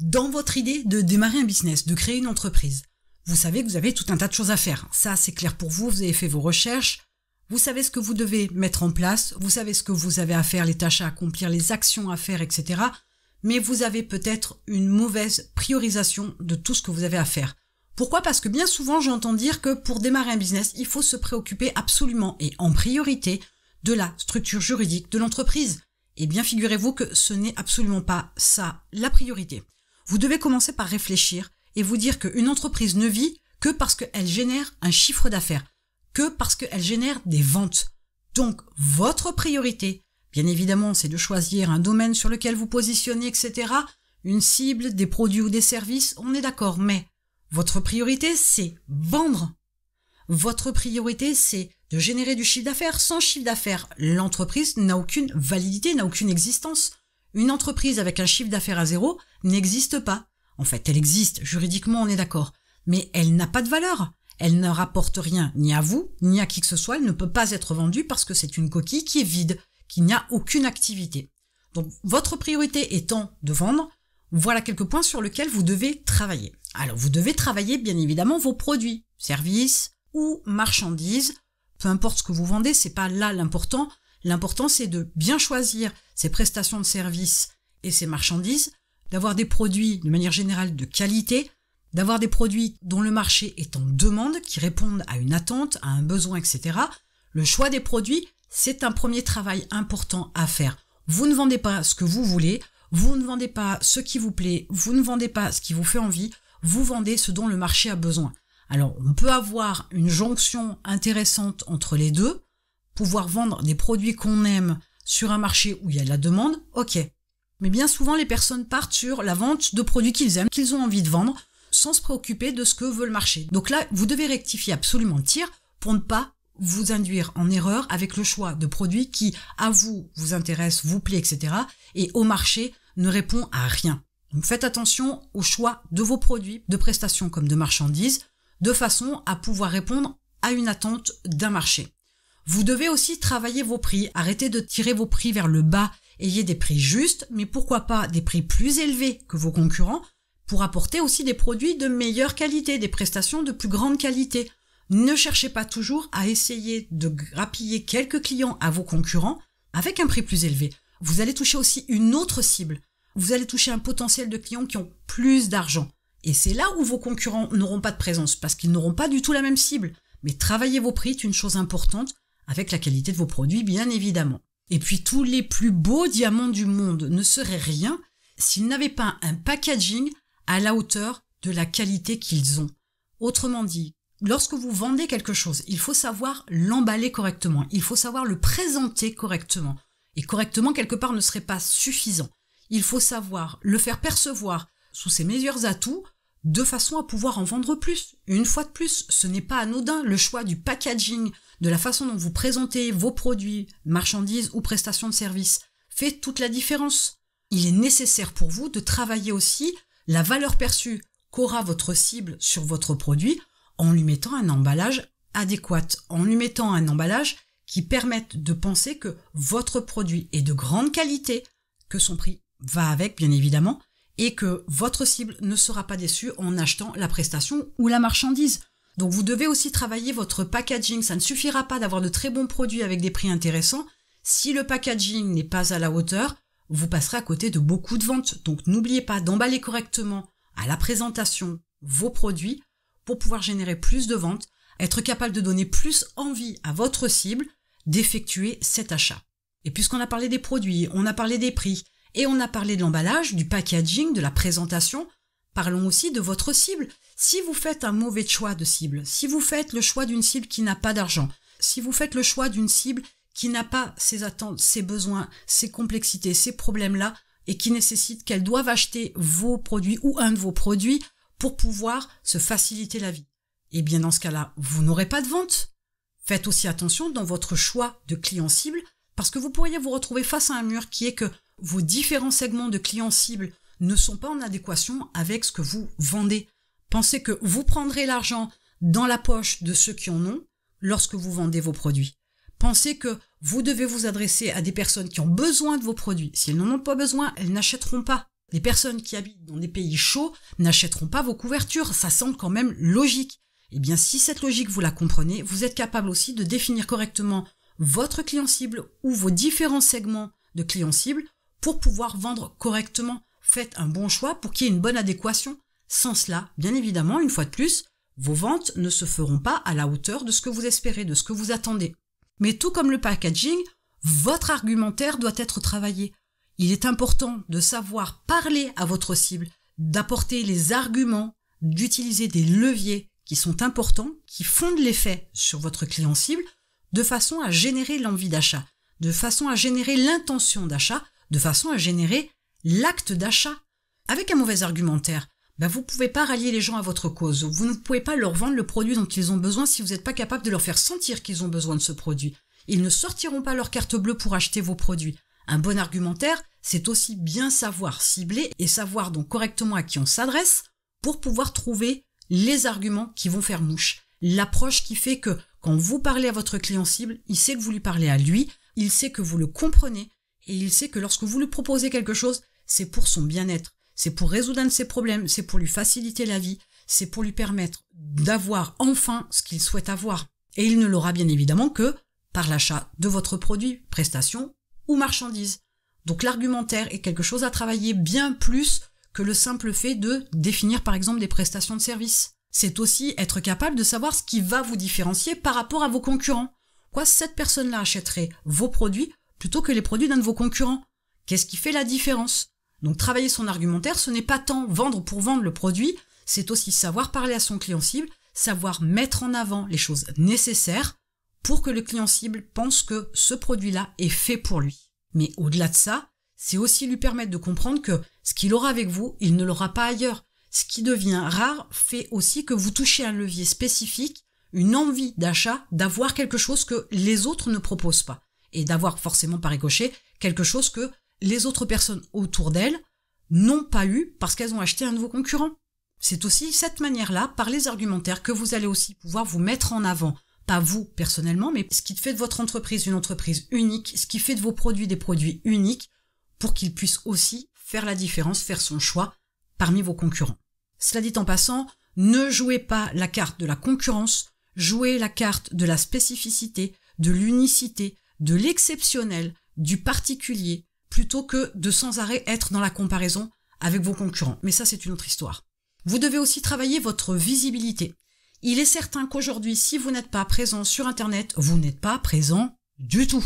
Dans votre idée de démarrer un business, de créer une entreprise, vous savez que vous avez tout un tas de choses à faire. Ça, c'est clair pour vous, vous avez fait vos recherches, vous savez ce que vous devez mettre en place, vous savez ce que vous avez à faire, les tâches à accomplir, les actions à faire, etc. Mais vous avez peut-être une mauvaise priorisation de tout ce que vous avez à faire. Pourquoi ? Parce que bien souvent, j'entends dire que pour démarrer un business, il faut se préoccuper absolument et en priorité de la structure juridique de l'entreprise. Eh bien, figurez-vous que ce n'est absolument pas ça la priorité. Vous devez commencer par réfléchir et vous dire qu'une entreprise ne vit que parce qu'elle génère un chiffre d'affaires, que parce qu'elle génère des ventes. Donc, votre priorité, bien évidemment, c'est de choisir un domaine sur lequel vous positionnez, etc., une cible, des produits ou des services, on est d'accord, mais votre priorité, c'est vendre. Votre priorité, c'est de générer du chiffre d'affaires. Sans chiffre d'affaires, l'entreprise n'a aucune validité, n'a aucune existence. Une entreprise avec un chiffre d'affaires à zéro n'existe pas. En fait, elle existe, juridiquement, on est d'accord. Mais elle n'a pas de valeur. Elle ne rapporte rien ni à vous, ni à qui que ce soit. Elle ne peut pas être vendue parce que c'est une coquille qui est vide, qui n'a aucune activité. Donc, votre priorité étant de vendre, voilà quelques points sur lesquels vous devez travailler. Alors, vous devez travailler, bien évidemment, vos produits, services ou marchandises. Peu importe ce que vous vendez, c'est pas là l'important. L'important, c'est de bien choisir ces prestations de services et ces marchandises, d'avoir des produits, de manière générale, de qualité, d'avoir des produits dont le marché est en demande, qui répondent à une attente, à un besoin, etc. Le choix des produits, c'est un premier travail important à faire. Vous ne vendez pas ce que vous voulez, vous ne vendez pas ce qui vous plaît, vous ne vendez pas ce qui vous fait envie, vous vendez ce dont le marché a besoin. Alors, on peut avoir une jonction intéressante entre les deux, pouvoir vendre des produits qu'on aime sur un marché où il y a de la demande, ok. Mais bien souvent, les personnes partent sur la vente de produits qu'ils aiment, qu'ils ont envie de vendre, sans se préoccuper de ce que veut le marché. Donc là, vous devez rectifier absolument le tir pour ne pas vous induire en erreur avec le choix de produits qui, à vous, vous intéressent, vous plaît, etc. et au marché ne répond à rien. Donc faites attention au choix de vos produits, de prestations comme de marchandises, de façon à pouvoir répondre à une attente d'un marché. Vous devez aussi travailler vos prix, arrêtez de tirer vos prix vers le bas, ayez des prix justes, mais pourquoi pas des prix plus élevés que vos concurrents, pour apporter aussi des produits de meilleure qualité, des prestations de plus grande qualité. Ne cherchez pas toujours à essayer de grappiller quelques clients à vos concurrents avec un prix plus élevé. Vous allez toucher aussi une autre cible. Vous allez toucher un potentiel de clients qui ont plus d'argent. Et c'est là où vos concurrents n'auront pas de présence, parce qu'ils n'auront pas du tout la même cible. Mais travailler vos prix est une chose importante, avec la qualité de vos produits, bien évidemment. Et puis tous les plus beaux diamants du monde ne seraient rien s'ils n'avaient pas un packaging à la hauteur de la qualité qu'ils ont. Autrement dit, lorsque vous vendez quelque chose, il faut savoir l'emballer correctement, il faut savoir le présenter correctement. Et correctement, quelque part, ne serait pas suffisant. Il faut savoir le faire percevoir sous ses meilleurs atouts, de façon à pouvoir en vendre plus. Une fois de plus, ce n'est pas anodin, le choix du packaging, de la façon dont vous présentez vos produits, marchandises ou prestations de services, fait toute la différence. Il est nécessaire pour vous de travailler aussi la valeur perçue qu'aura votre cible sur votre produit en lui mettant un emballage adéquat, en lui mettant un emballage qui permette de penser que votre produit est de grande qualité, que son prix va avec, bien évidemment, et que votre cible ne sera pas déçue en achetant la prestation ou la marchandise. Donc vous devez aussi travailler votre packaging. Ça ne suffira pas d'avoir de très bons produits avec des prix intéressants. Si le packaging n'est pas à la hauteur, vous passerez à côté de beaucoup de ventes. Donc n'oubliez pas d'emballer correctement à la présentation vos produits pour pouvoir générer plus de ventes, être capable de donner plus envie à votre cible d'effectuer cet achat. Et puisqu'on a parlé des produits, on a parlé des prix, et on a parlé de l'emballage, du packaging, de la présentation, parlons aussi de votre cible. Si vous faites un mauvais choix de cible, si vous faites le choix d'une cible qui n'a pas d'argent, si vous faites le choix d'une cible qui n'a pas ses attentes, ses besoins, ses complexités, ces problèmes-là, et qui nécessite qu'elles doivent acheter vos produits ou un de vos produits pour pouvoir se faciliter la vie, eh bien dans ce cas-là, vous n'aurez pas de vente. Faites aussi attention dans votre choix de client cible, parce que vous pourriez vous retrouver face à un mur qui est que vos différents segments de clients cibles ne sont pas en adéquation avec ce que vous vendez. Pensez que vous prendrez l'argent dans la poche de ceux qui en ont lorsque vous vendez vos produits. Pensez que vous devez vous adresser à des personnes qui ont besoin de vos produits. Si elles n'en ont pas besoin, elles n'achèteront pas. Les personnes qui habitent dans des pays chauds n'achèteront pas vos couvertures, ça semble quand même logique. Eh bien, si cette logique vous la comprenez, vous êtes capable aussi de définir correctement votre client cible ou vos différents segments de clients cibles pour pouvoir vendre correctement. Faites un bon choix pour qu'il y ait une bonne adéquation. Sans cela, bien évidemment, une fois de plus, vos ventes ne se feront pas à la hauteur de ce que vous espérez, de ce que vous attendez. Mais tout comme le packaging, votre argumentaire doit être travaillé. Il est important de savoir parler à votre cible, d'apporter les arguments, d'utiliser des leviers qui sont importants, qui fondent l'effet sur votre client cible, de façon à générer l'envie d'achat, de façon à générer l'intention d'achat, de façon à générer l'acte d'achat. Avec un mauvais argumentaire, vous ne pouvez pas rallier les gens à votre cause. Vous ne pouvez pas leur vendre le produit dont ils ont besoin si vous n'êtes pas capable de leur faire sentir qu'ils ont besoin de ce produit. Ils ne sortiront pas leur carte bleue pour acheter vos produits. Un bon argumentaire, c'est aussi bien savoir cibler et savoir donc correctement à qui on s'adresse pour pouvoir trouver les arguments qui vont faire mouche. L'approche qui fait que quand vous parlez à votre client cible, il sait que vous lui parlez à lui, il sait que vous le comprenez et il sait que lorsque vous lui proposez quelque chose, c'est pour son bien-être, c'est pour résoudre un de ses problèmes, c'est pour lui faciliter la vie, c'est pour lui permettre d'avoir enfin ce qu'il souhaite avoir. Et il ne l'aura bien évidemment que par l'achat de votre produit, prestation ou marchandise. Donc l'argumentaire est quelque chose à travailler bien plus que le simple fait de définir par exemple des prestations de service. C'est aussi être capable de savoir ce qui va vous différencier par rapport à vos concurrents. Quoi, cette personne-là achèterait vos produits plutôt que les produits d'un de vos concurrents? Qu'est-ce qui fait la différence? Donc travailler son argumentaire, ce n'est pas tant vendre pour vendre le produit, c'est aussi savoir parler à son client cible, savoir mettre en avant les choses nécessaires pour que le client cible pense que ce produit-là est fait pour lui. Mais au-delà de ça, c'est aussi lui permettre de comprendre que ce qu'il aura avec vous, il ne l'aura pas ailleurs. Ce qui devient rare fait aussi que vous touchez un levier spécifique, une envie d'achat, d'avoir quelque chose que les autres ne proposent pas. Et d'avoir forcément par ricochet quelque chose que les autres personnes autour d'elles n'ont pas eu parce qu'elles ont acheté un de vos concurrents. C'est aussi cette manière-là, par les argumentaires, que vous allez aussi pouvoir vous mettre en avant. Pas vous personnellement, mais ce qui fait de votre entreprise une entreprise unique, ce qui fait de vos produits des produits uniques, pour qu'ils puissent aussi faire la différence, faire son choix parmi vos concurrents. Cela dit en passant, ne jouez pas la carte de la concurrence, jouez la carte de la spécificité, de l'unicité, de l'exceptionnel, du particulier, plutôt que de sans arrêt être dans la comparaison avec vos concurrents. Mais ça, c'est une autre histoire. Vous devez aussi travailler votre visibilité. Il est certain qu'aujourd'hui, si vous n'êtes pas présent sur Internet, vous n'êtes pas présent du tout.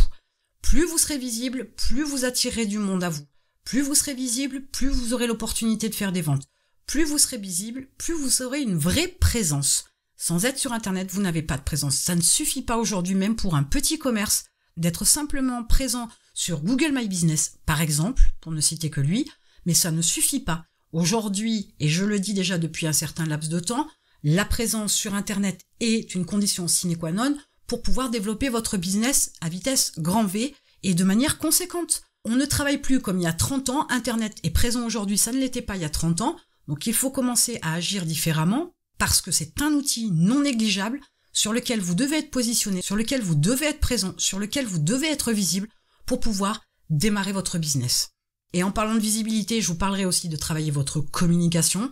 Plus vous serez visible, plus vous attirerez du monde à vous. Plus vous serez visible, plus vous aurez l'opportunité de faire des ventes. Plus vous serez visible, plus vous aurez une vraie présence. Sans être sur Internet, vous n'avez pas de présence. Ça ne suffit pas aujourd'hui, même pour un petit commerce, d'être simplement présent sur Google My Business, par exemple, pour ne citer que lui, mais ça ne suffit pas. Aujourd'hui, et je le dis déjà depuis un certain laps de temps, la présence sur Internet est une condition sine qua non pour pouvoir développer votre business à vitesse grand V et de manière conséquente. On ne travaille plus comme il y a 30 ans, Internet est présent aujourd'hui, ça ne l'était pas il y a 30 ans, donc il faut commencer à agir différemment parce que c'est un outil non négligeable sur lequel vous devez être positionné, sur lequel vous devez être présent, sur lequel vous devez être visible pour pouvoir démarrer votre business. Et en parlant de visibilité, je vous parlerai aussi de travailler votre communication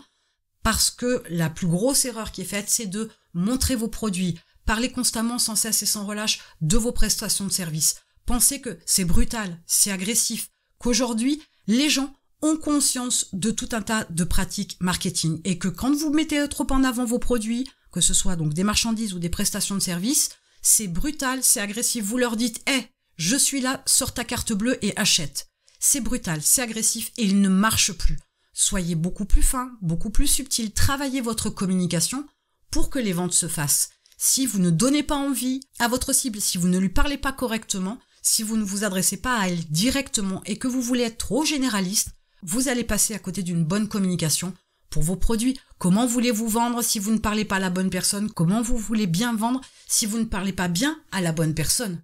parce que la plus grosse erreur qui est faite, c'est de montrer vos produits, parler constamment sans cesse et sans relâche de vos prestations de services. Pensez que c'est brutal, c'est agressif, qu'aujourd'hui, les gens ont conscience de tout un tas de pratiques marketing et que quand vous mettez trop en avant vos produits, que ce soit donc des marchandises ou des prestations de services, c'est brutal, c'est agressif. Vous leur dites « Hey, je suis là, sors ta carte bleue et achète ». C'est brutal, c'est agressif et il ne marche plus. Soyez beaucoup plus fin, beaucoup plus subtil, travaillez votre communication pour que les ventes se fassent. Si vous ne donnez pas envie à votre cible, si vous ne lui parlez pas correctement, si vous ne vous adressez pas à elle directement et que vous voulez être trop généraliste, vous allez passer à côté d'une bonne communication pour vos produits. Comment voulez-vous vendre si vous ne parlez pas à la bonne personne? Comment vous voulez bien vendre si vous ne parlez pas bien à la bonne personne?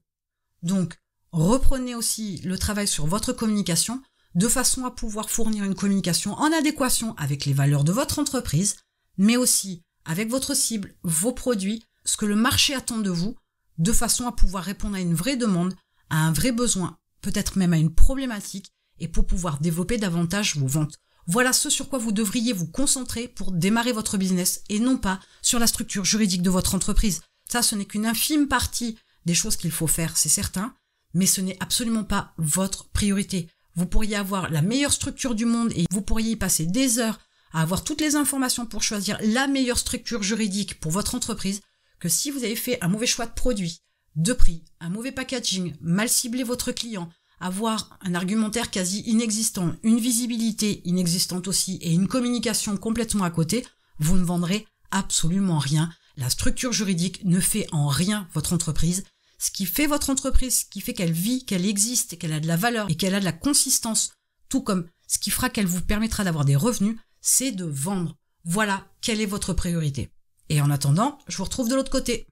Donc, reprenez aussi le travail sur votre communication de façon à pouvoir fournir une communication en adéquation avec les valeurs de votre entreprise, mais aussi avec votre cible, vos produits, ce que le marché attend de vous, de façon à pouvoir répondre à une vraie demande, à un vrai besoin, peut-être même à une problématique, et pour pouvoir développer davantage vos ventes. Voilà ce sur quoi vous devriez vous concentrer pour démarrer votre business et non pas sur la structure juridique de votre entreprise. Ça, ce n'est qu'une infime partie des choses qu'il faut faire, c'est certain, mais ce n'est absolument pas votre priorité. Vous pourriez avoir la meilleure structure du monde et vous pourriez y passer des heures à avoir toutes les informations pour choisir la meilleure structure juridique pour votre entreprise, que si vous avez fait un mauvais choix de produit, de prix, un mauvais packaging, mal ciblé votre client, avoir un argumentaire quasi inexistant, une visibilité inexistante aussi et une communication complètement à côté, vous ne vendrez absolument rien. La structure juridique ne fait en rien votre entreprise. Ce qui fait votre entreprise, ce qui fait qu'elle vit, qu'elle existe, qu'elle a de la valeur et qu'elle a de la consistance, tout comme ce qui fera qu'elle vous permettra d'avoir des revenus, c'est de vendre. Voilà quelle est votre priorité. Et en attendant, je vous retrouve de l'autre côté.